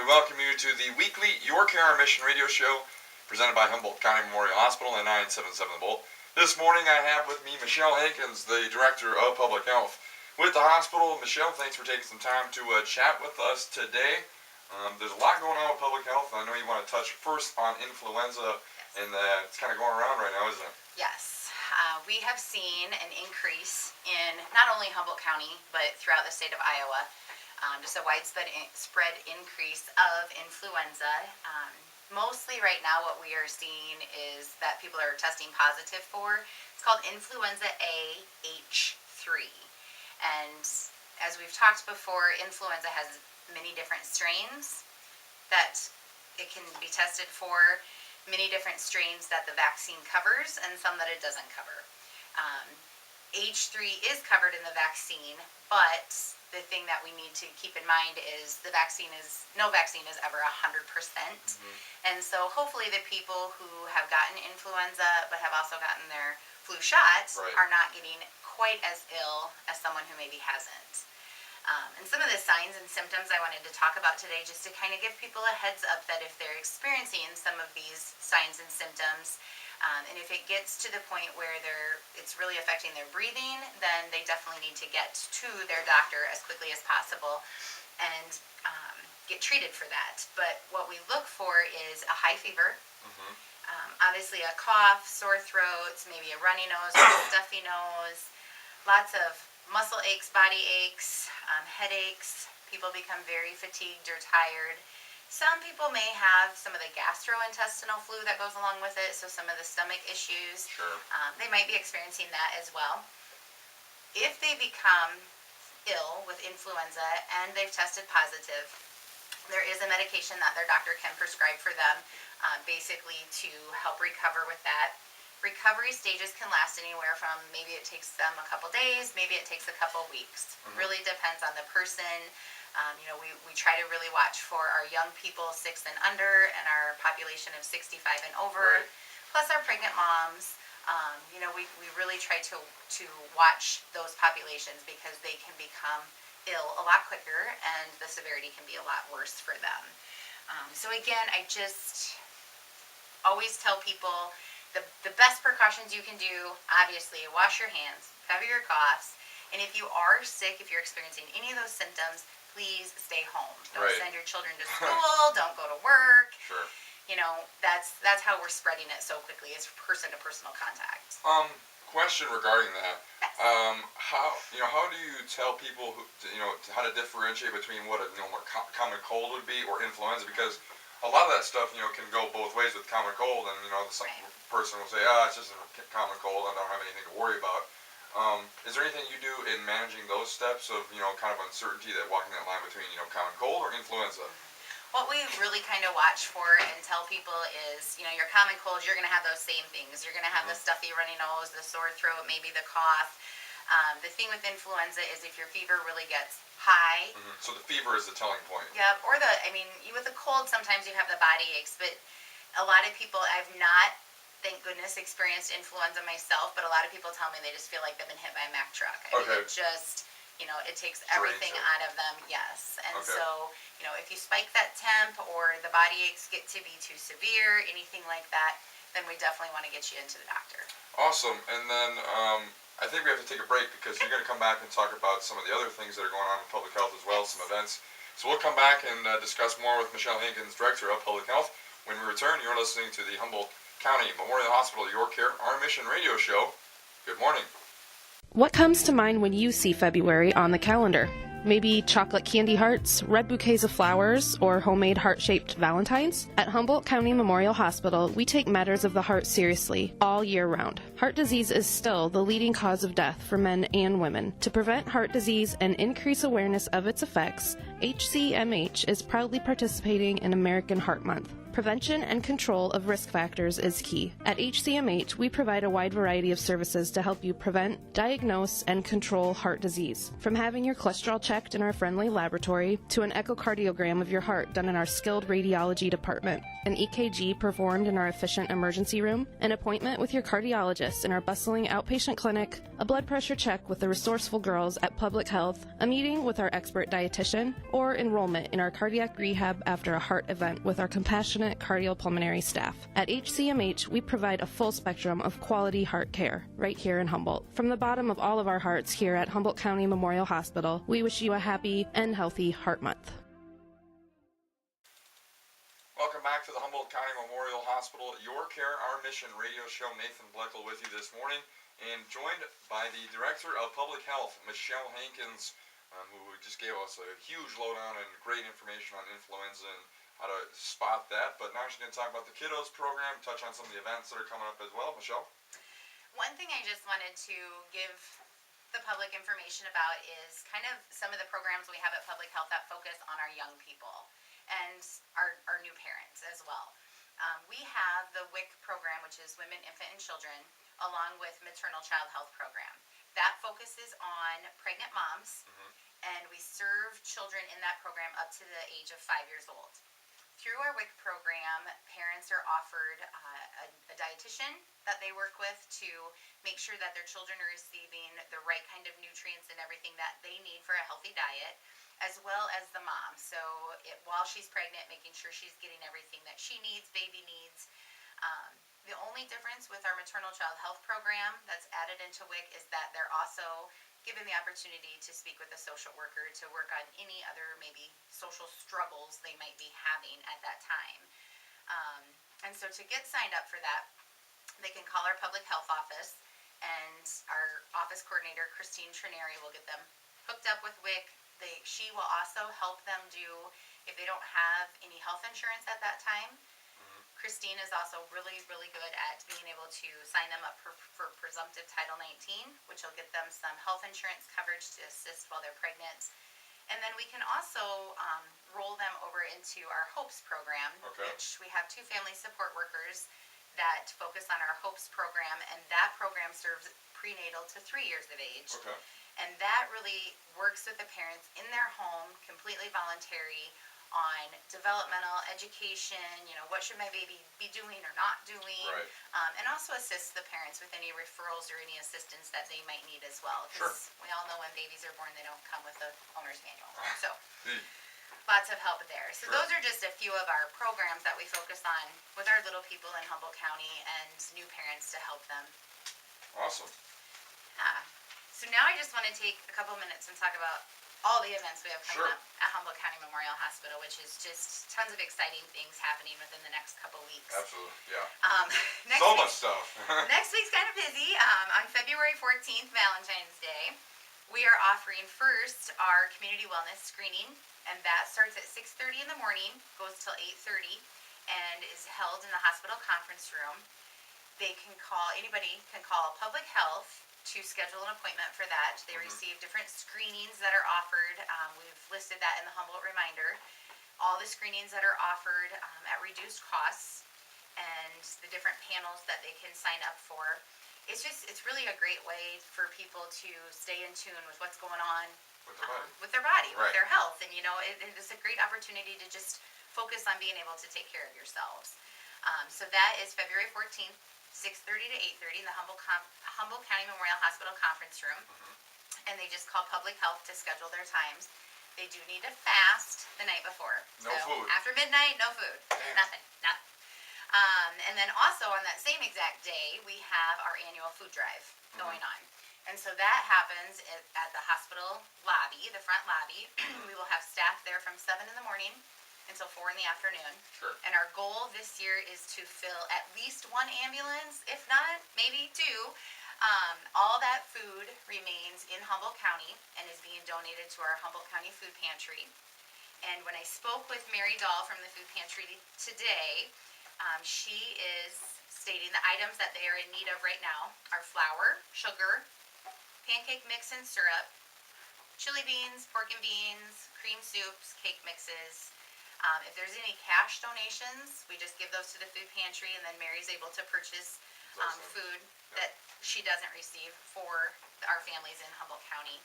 We welcome you to the weekly Your Care, Our Mission radio show presented by Humboldt County Memorial Hospital and 977 The Bolt. This morning I have with me Michelle Hankins, the Director of Public Health with the hospital. Michelle, thanks for taking some time to chat with us today. There's a lot going on with public health. I know you want to touch first on influenza, and it's kind of going around right now, isn't it? Yes. We have seen an increase in not only Humboldt County, but throughout the state of Iowa. Just a widespread increase of influenza. Mostly right now what we are seeing is that people are testing positive for. It's called influenza A H3. And as we've talked before, influenza has many different strains that it can be tested for, many different strains that the vaccine covers, and some that it doesn't cover. H3 is covered in the vaccine, but the thing that we need to keep in mind is no vaccine is ever 100%. And so hopefully the people who have gotten influenza but have also gotten their flu shots are not getting quite as ill as someone who maybe hasn't. And some of the signs and symptoms I wanted to talk about today, just to kind of give people a heads up that if they're experiencing some of these signs and symptoms, and if it gets to the point where it's really affecting their breathing, then they definitely need to get to their doctor as quickly as possible and get treated for that. But what we look for is a high fever, obviously a cough, sore throats, maybe a runny nose or a stuffy nose, lots of muscle aches, body aches, headaches. People become very fatigued or tired. Some people may have some of the gastrointestinal flu that goes along with it, so some of the stomach issues. They might be experiencing that as well. If they become ill with influenza and they've tested positive, there is a medication that their doctor can prescribe for them, basically to help recover with that. Recovery stages can last anywhere from maybe it takes them a couple days, maybe it takes a couple weeks. Really depends on the person. We try to really watch for our young people 6 and under and our population of 65 and over, plus our pregnant moms. We really try to watch those populations because they can become ill a lot quicker and the severity can be a lot worse for them. So again, I just always tell people the best precautions you can do, obviously, wash your hands, cover your coughs, and if you are sick, if you're experiencing any of those symptoms, please stay home. Don't send your children to school. Don't go to work. That's how we're spreading it so quickly, is person-to-personal contact. Question regarding that. How do you tell people how to differentiate between what a normal common cold would be or influenza? Because a lot of that stuff can go both ways with common cold, and some person will say, it's just a common cold, I don't have anything to worry about. Is there anything you do in managing those steps of kind of uncertainty, that walking that line between common cold or influenza? What we really kind of watch for and tell people is, your common cold, you're going to have those same things. You're going to have the stuffy runny nose, the sore throat, maybe the cough. The thing with influenza is if your fever really gets high. So the fever is the telling point. Yep. Or with the cold, sometimes you have the body aches, but a lot of people, I've not, thank goodness, experienced influenza myself, but a lot of people tell me they just feel like they've been hit by a Mack truck. It just, it takes everything out of them, yes. And so, if you spike that temp or the body aches get to be too severe, anything like that, then we definitely want to get you into the doctor. Awesome. And then I think we have to take a break because you're going to come back and talk about some of the other things that are going on in public health as well, some events. So we'll come back and discuss more with Michelle Hankins, Director of Public Health. When we return, you're listening to the Humboldt County Memorial Hospital Your Care, Our Mission radio show. Good morning. What comes to mind when you see February on the calendar? Maybe chocolate candy hearts, red bouquets of flowers, or homemade heart-shaped valentines? At Humboldt County Memorial Hospital, we take matters of the heart seriously all year round. Heart disease is still the leading cause of death for men and women. To prevent heart disease and increase awareness of its effects, HCMH is proudly participating in American Heart Month. Prevention and control of risk factors is key. At HCMH, we provide a wide variety of services to help you prevent, diagnose, and control heart disease. From having your cholesterol checked in our friendly laboratory to an echocardiogram of your heart done in our skilled radiology department, an EKG performed in our efficient emergency room, an appointment with your cardiologist in our bustling outpatient clinic, a blood pressure check with the resourceful girls at Public Health, a meeting with our expert dietitian, or enrollment in our cardiac rehab after a heart event with our compassionate cardiopulmonary staff. At HCMH, we provide a full spectrum of quality heart care right here in Humboldt. From the bottom of all of our hearts here at Humboldt County Memorial Hospital, we wish you a happy and healthy Heart Month. Welcome back to the Humboldt County Memorial Hospital, Your Care, Our Mission radio show. Nathan Bleckel with you this morning, and joined by the Director of Public Health, Michelle Hankins, who just gave us a huge lowdown and great information on influenza and how to spot that. But now she's going to talk about the kiddos program, touch on some of the events that are coming up as well. Michelle? One thing I just wanted to give the public information about is kind of some of the programs we have at Public Health that focus on our young people and our new parents as well. We have the WIC program, which is Women, Infant, and Children, along with Maternal Child Health Program. That focuses on pregnant moms, and we serve children in that program up to the age of 5 years old. Through our WIC program, parents are offered a dietitian that they work with to make sure that their children are receiving the right kind of nutrients and everything that they need for a healthy diet, as well as the mom. So while she's pregnant, making sure she's getting everything that she needs, baby needs. The only difference with our maternal child health program that's added into WIC is that they're also given the opportunity to speak with a social worker to work on any other maybe social struggles they might be having at that time. And so to get signed up for that, they can call our public health office, and our office coordinator, Christine Trineri, will get them hooked up with WIC. She will also help them do, if they don't have any health insurance at that time, Christine is also really, really good at being able to sign them up for presumptive Title 19, which will get them some health insurance coverage to assist while they're pregnant. And then we can also roll them over into our HOPES program, which we have 2 family support workers that focus on our HOPES program, and that program serves prenatal to 3 years of age. And that really works with the parents in their home, completely voluntary, on developmental education, what should my baby be doing or not doing, and also assists the parents with any referrals or any assistance that they might need as well. Because we all know when babies are born, they don't come with the owner's manual. So lots of help there. So those are just a few of our programs that we focus on with our little people in Humboldt County and new parents to help them. Awesome. So now I just want to take a couple minutes and talk about all the events we have coming up at Humboldt County Memorial Hospital, which is just tons of exciting things happening within the next couple weeks. Absolutely, yeah. Much stuff. Next week's kind of busy. On February 14th, Valentine's Day, we are offering first our community wellness screening, and that starts at 6:30 in the morning, goes till 8:30, and is held in the hospital conference room. Anybody can call Public Health to schedule an appointment for that. They receive different screenings that are offered. We've listed that in the Humboldt Reminder. All the screenings that are offered at reduced costs, and the different panels that they can sign up for. It's really a great way for people to stay in tune with what's going on with their body, with their health. And it is a great opportunity to just focus on being able to take care of yourselves. So that is February 14th. 6:30 to 8:30 in the Humboldt County Memorial Hospital conference room, and they just call Public Health to schedule their times. They do need to fast the night before. No food. After midnight, no food. Nothing. And then also on that same exact day, we have our annual food drive going on. And so that happens at the hospital lobby, the front lobby. We will have staff there from 7 in the morning until 4 in the afternoon. And our goal this year is to fill at least 1 ambulance, if not maybe 2. All that food remains in Humboldt County and is being donated to our Humboldt County Food Pantry. And when I spoke with Mary Dahl from the food pantry today, she is stating the items that they are in need of right now are flour, sugar, pancake mix and syrup, chili beans, pork and beans, cream soups, cake mixes, If there's any cash donations, we just give those to the food pantry, and then Mary's able to purchase food that she doesn't receive for our families in Humboldt County.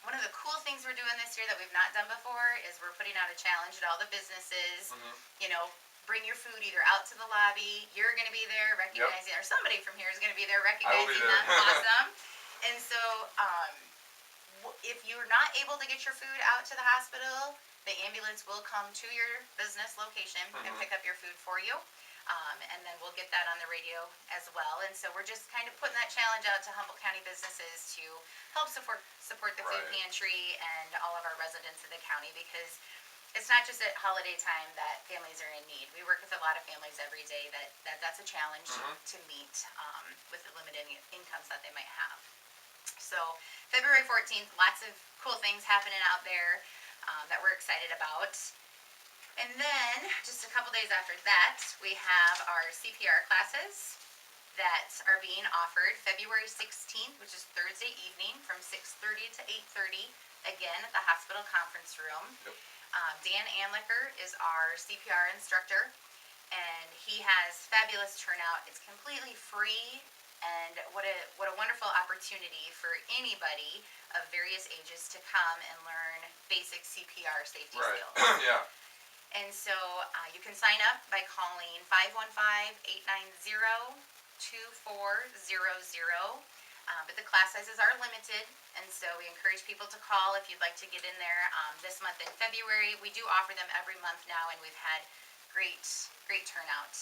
One of the cool things we're doing this year that we've not done before is we're putting out a challenge at all the businesses. You know, bring your food either out to the lobby. You're going to be there recognizing, or somebody from here is going to be there recognizing them. Awesome. And so, if you're not able to get your food out to the hospital, the ambulance will come to your business location and pick up your food for you. And then we'll get that on the radio as well. And so we're just kind of putting that challenge out to Humboldt County businesses to help support the food pantry and all of our residents of the county, because it's not just at holiday time that families are in need. We work with a lot of families every day that's a challenge to meet with the limited incomes that they might have. So February 14th, lots of cool things happening out there that we're excited about. And then just a couple days after that, we have our CPR classes that are being offered February 16th, which is Thursday evening from 6:30 to 8:30, again at the hospital conference room. Dan Anlicker is our CPR instructor, and he has fabulous turnout. It's completely free, and what a wonderful opportunity for anybody of various ages to come and learn basic CPR safety skills. Yeah. And so you can sign up by calling 515-890-2400. But the class sizes are limited, and so we encourage people to call if you'd like to get in there. This month in February, we do offer them every month now, and we've had great turnout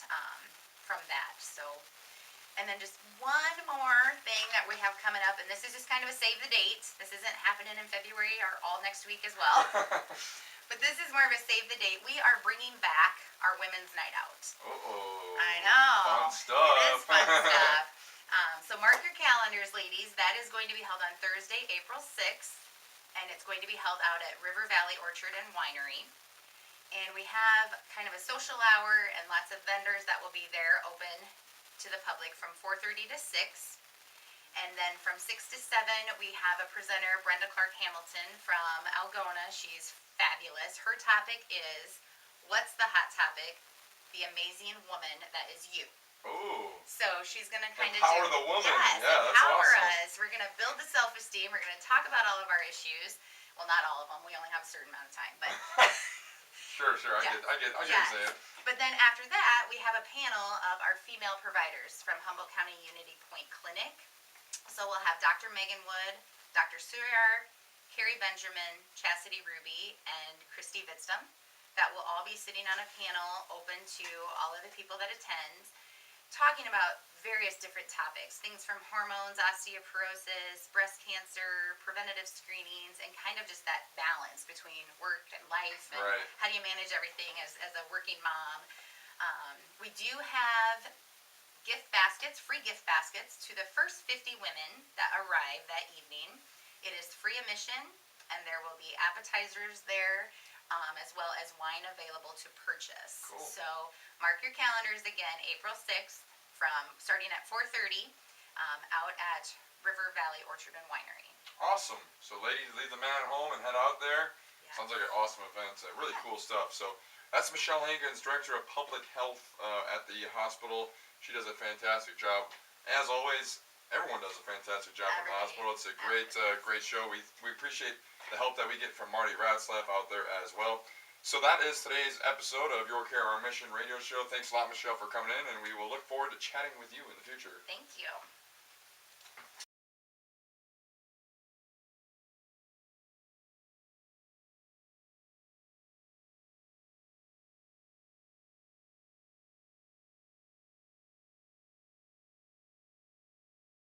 from that. So, and then just one more thing that we have coming up, and this is just kind of a save the date. This isn't happening in February or all next week as well. But this is more of a save the date. We are bringing back our women's night out. Uh-oh. I know. Fun stuff. It is fun stuff. So mark your calendars, ladies. That is going to be held on Thursday, April 6th, and it's going to be held out at River Valley Orchard and Winery. And we have kind of a social hour and lots of vendors that will be there open to the public from 4:30 to 6. And then from 6 to 7, we have a presenter, Brenda Clark Hamilton from Algona. She's fabulous. Her topic is, what's the hot topic? The amazing woman that is you. Ooh. So she's going to kind of empower the woman. Yes, Yeah, that's empower awesome. us. We're going to build the self-esteem. We're going to talk about all of our issues. Well, not all of them. We only have a certain amount of time, but Sure. I get what you're saying. But then after that, we have a panel of our female providers from Humboldt County Unity Point Clinic. So we'll have Dr. Megan Wood, Dr. Suyar, Carrie Benjamin, Chastity Ruby, and Christy Vidstum. That will all be sitting on a panel open to all of the people that attend, talking about various different topics, things from hormones, osteoporosis, breast cancer, preventative screenings, and kind of just that balance between work and life, and how do you manage everything as a working mom. We do have gift baskets, free gift baskets, to the first 50 women that arrive that evening. It is free admission, and there will be appetizers there, as well as wine available to purchase. Cool. So mark your calendars again, April 6th, from starting at 4:30, out at River Valley Orchard and Winery. Awesome. So ladies, leave the man at home and head out there. Yeah. Sounds like an awesome event. Really cool stuff. So that's Michelle Hankins, Director of Public Health at the hospital. She does a fantastic job. As always, everyone does a fantastic job in the hospital. It's a great show. We appreciate the help that we get from Marty Ratzlaff out there as well. So that is today's episode of Your Care, Our Mission radio show. Thanks a lot, Michelle, for coming in, and we will look forward to chatting with you in the future. Thank you.